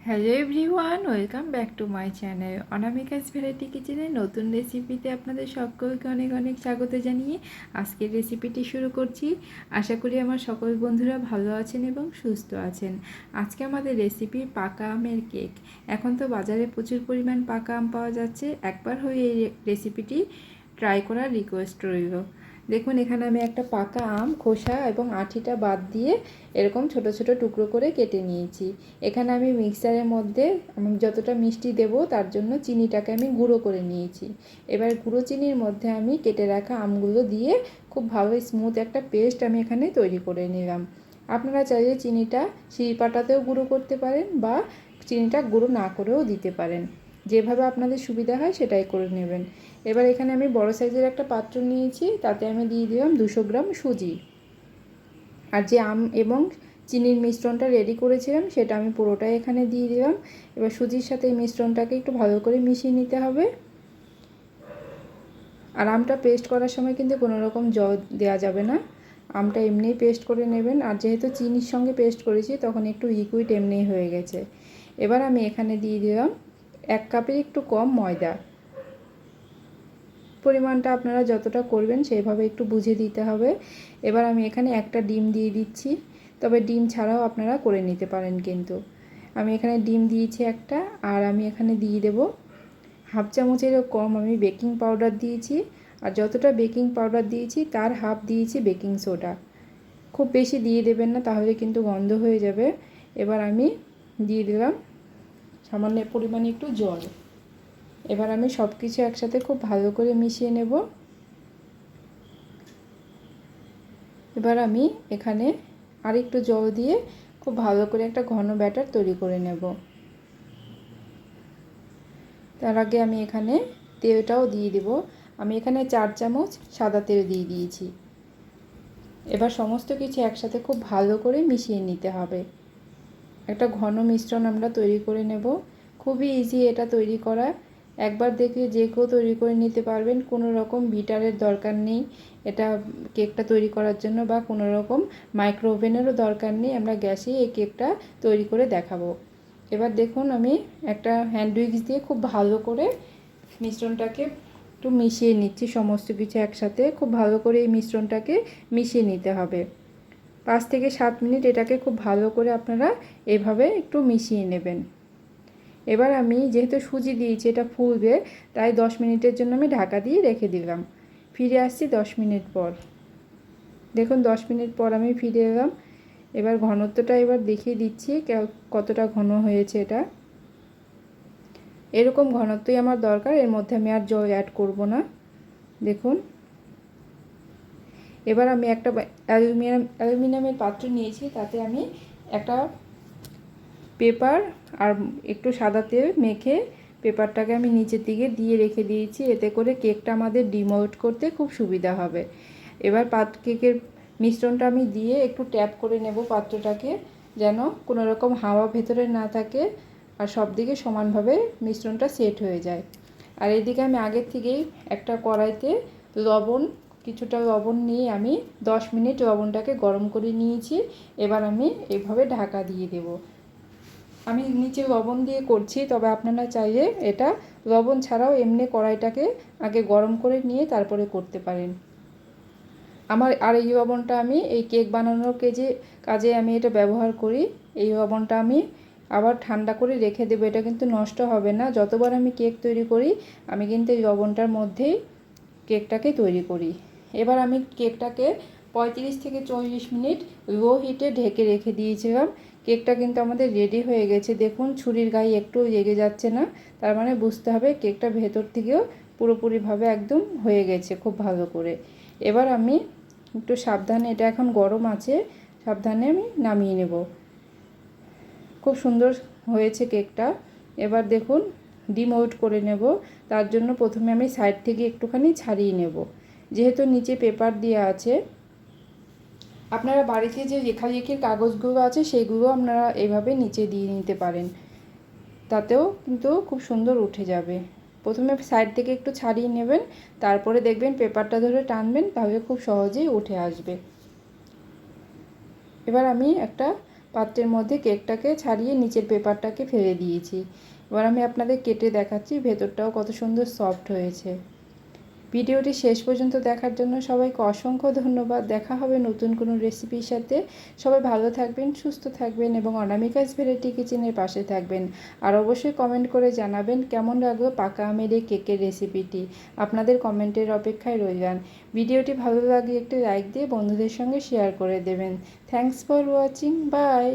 Hello everyone, welcome back to my channel Anamika's variety কিচেনের নতুন রেসিপিতে আপনাদের সকলকে অনেক অনেক স্বাগত জানিয়ে আজকের রেসিপিটি শুরু করছি। আশা করি আমার সকল বন্ধুরা ভালো আছেন এবং সুস্থ আছেন। আজকে আমাদের রেসিপি পাকা আমের কেক। এখন তো বাজারে প্রচুর পরিমাণ পাকা আম পাওয়া যাচ্ছে, একবার হয়ে এই রেসিপিটি ট্রাই করার রিকোয়েস্ট রইল। দেখুন, এখানে আমি একটা পাকা আম খোসা এবং আঠিটা বাদ দিয়ে এরকম ছোট ছোট টুকরো করে কেটে নিয়েছি। এখানে আমি মিক্সারের মধ্যে আমি যতটা মিষ্টি দেব তার জন্য চিনিটাকে আমি গুঁড়ো করে নিয়েছি। এবার গুঁড়ো চিনির মধ্যে আমি কেটে রাখা আমগুলো দিয়ে খুব ভালো স্মুথ একটা পেস্ট আমি এখানে তৈরি করে নিলাম। আপনারা চাইলে চিনিটা শিলপাটাতেও গুঁড়ো করতে পারেন বা চিনিটা গুঁড়ো না করেও দিতে পারেন, যেভাবে আপনাদের সুবিধা হয় সেটাই করে নেবেন। এবার এখানে আমি বড় সাইজের একটা পাত্র নিয়েছি, তাতে আমি দিয়ে দিলাম 200 গ্রাম সুজি। আর যে আম এবং চিনির মিশ্রণটা রেডি করেছিলাম সেটা আমি পুরোটাই এখানে দিয়ে দিলাম। এবার সুজির সাথে এই মিশ্রণটাকে একটু ভালো করে মিশিয়ে নিতে হবে। আর আমটা পেস্ট করার সময় কিন্তু কোনো রকম জল দেওয়া যাবে না, আমটা এমনিই পেস্ট করে নেবেন। আর যেহেতু চিনির সঙ্গে পেস্ট করেছি তখন একটু লিকুইড এমনিই হয়ে গেছে। এবার আমি এখানে দিয়ে দিলাম 1 কাপের একটু কম ময়দা। পরিমাণটা আপনারা যতটা করবেন সেইভাবে একটু বুঝে দিতে হবে। এবার আমি এখানে একটা ডিম দিয়ে দিচ্ছি, তবে ডিম ছাড়াও আপনারা করে নিতে পারেন। কিন্তু আমি এখানে ডিম দিয়েছি একটা, আর আমি এখানে দিয়ে দেব হাফ চামচেরও কম আমি বেকিং পাউডার দিয়েছি। আর যতটা বেকিং পাউডার দিয়েছি তার হাফ দিয়েছি বেকিং সোডা। খুব বেশি দিয়ে দেবেন না, তাহলে কিন্তু গন্ধ হয়ে যাবে। এবার আমি দিয়ে দিলাম সামান্য পরিমাণে একটু জল। এবার আমি সব কিছু একসাথে খুব ভালো করে মিশিয়ে নেব। এবার আমি এখানে আরেকটু জল দিয়ে খুব ভালো করে একটা ঘন ব্যাটার তৈরি করে নেব। তার আগে আমি এখানে তেলটাও দিয়ে দেব। আমি এখানে 4 চামচ সাদা তেল দিয়ে দিয়েছি। এবার সমস্ত কিছু একসাথে খুব ভালো করে মিশিয়ে নিতে হবে। একটা ঘন মিশ্রণ আমরা তৈরি করে নেব। খুবই ইজি এটা তৈরি করা, একবার দেখে যে কেউ তৈরি করে নিতে পারবেন। কোনো রকম বিটারের দরকার নেই এটা কেকটা তৈরি করার জন্য, বা কোনো রকম মাইক্রো ওভেনেরও দরকার নেই। আমরা গ্যাসেই এই কেকটা তৈরি করে দেখাবো। এবার দেখুন, আমি একটা হ্যান্ড উইক্স দিয়ে খুব ভালো করে মিশ্রণটাকে একটু মিশিয়ে নিচ্ছি। সমস্ত কিছু একসাথে খুব ভালো করে এই মিশ্রণটাকে মিশিয়ে নিতে হবে। 5 থেকে 7 মিনিট এটাকে খুব ভালো করে আপনারা এভাবে একটু মিশিয়ে নেবেন। এবার আমি যেহেতু সুজি দিয়েছি এটা ফুলবে, তাই 10 মিনিটের জন্য আমি ঢাকা দিয়ে রেখে দিলাম। ফিরে আসছি 10 মিনিট পর। দেখুন 10 মিনিট পর আমি ফিরে এলাম। এবার ঘনত্বটা এবার দেখিয়ে দিচ্ছি কতটা ঘন হয়েছে। এটা এরকম ঘনত্বই আমার দরকার, এর মধ্যে আমি আর জল অ্যাড করব না। দেখুন, এবার আমি একটা অ্যালুমিনিয়ামের পাত্র নিয়েছি, তাতে আমি একটা পেপার আর একটু সাদা তেল মেখে পেপারটাকে আমি নিচের দিকে দিয়ে রেখে দিয়েছি। এতে করে কেকটা আমাদের ডিমোল্ড করতে খুব সুবিধা হবে। এবার কেকের মিশ্রণটা আমি দিয়ে একটু ট্যাপ করে নেব পাত্রটাকে, যেন কোনো রকম হাওয়া ভেতরে না থাকে আর সব দিকে সমানভাবে মিশ্রণটা সেট হয়ে যায়। আর এদিকে আমি আগের থেকেই একটা কড়াইতে কিছুটা লবণ নিয়ে আমি 10 মিনিট লবণটাকে গরম করে নিয়েছি। এবার আমি এভাবে ঢাকা দিয়ে দেব। আমি নিচে লবণ দিয়ে করছি, তবে আপনারা চাইলে এটা লবণ ছাড়াও এমনি কড়াইটাকে আগে গরম করে নিয়ে তারপরে করতে পারেন। আর এই লবণটা আমি এই কেক বানানোর কাজে আমি এটা ব্যবহার করি। এই লবণটা আমি আবার ঠান্ডা করে রেখে দেবো, এটা কিন্তু নষ্ট হবে না। যতবার আমি কেক তৈরি করি আমি কিন্তু এই লবণটার মধ্যেই কেকটাকে তৈরি করি। এবার আমি কেকটাকে 35 থেকে 40 মিনিট লো হিটে ঢেকে রেখে দিয়েছিলাম। কেকটা কিন্তু আমাদের রেডি হয়ে গেছে। দেখুন, ছুরির গায়ে একটু লেগে যাচ্ছে না, তার মানে বুঝতে হবে কেকটা ভেতর থেকেও পুরোপুরিভাবে একদম হয়ে গেছে খুব ভালো করে। এবার আমি একটু সাবধানে, এটা এখন গরম আছে, সাবধানে আমি নামিয়ে নেব। খুব সুন্দর হয়েছে কেকটা। এবার দেখুন, ডিমোল্ড করে নেব। তার জন্য প্রথমে আমি সাইড থেকে একটুখানি ছাড়িয়ে নেব। যেহেতু নিচে পেপার দেওয়া আছে, আপনারা বাড়িতে যে লেখালেখির কাগজগুলো আছে সেইগুলো আপনারা এভাবে নিচে দিয়ে নিতে পারেন, তাতেও কিন্তু খুব সুন্দর উঠে যাবে। প্রথমে সাইড থেকে একটু ছাড়িয়ে নেবেন, তারপরে দেখবেন পেপারটা ধরে টানবেন, তাহলে খুব সহজেই উঠে আসবে। এবার আমি একটা পাত্রের মধ্যে কেকটাকে ছাড়িয়ে নিচের পেপারটাকে ফেলে দিয়েছি। এবার আমি আপনাদের কেটে দেখাচ্ছি ভেতরটাও কত সুন্দর সফট হয়েছে। ভিডিওটি শেষ পর্যন্ত দেখার জন্য সবাইকে অসংখ্য ধন্যবাদ। দেখা হবে নতুন কোনো রেসিপির সাথে। সবাই ভালো থাকবেন, সুস্থ থাকবেন এবং অনামিকাস ভ্যারাইটি কিচেনের পাশে থাকবেন। আর অবশ্যই কমেন্ট করে জানাবেন কেমন লাগলো পাকা আমের এই কেকের রেসিপিটি। আপনাদের কমেন্টের অপেক্ষায় রইলাম। ভিডিওটি ভালো লাগলে একটি লাইক দিয়ে বন্ধুদের সঙ্গে শেয়ার করে দেবেন। Thanks for watching. বাই।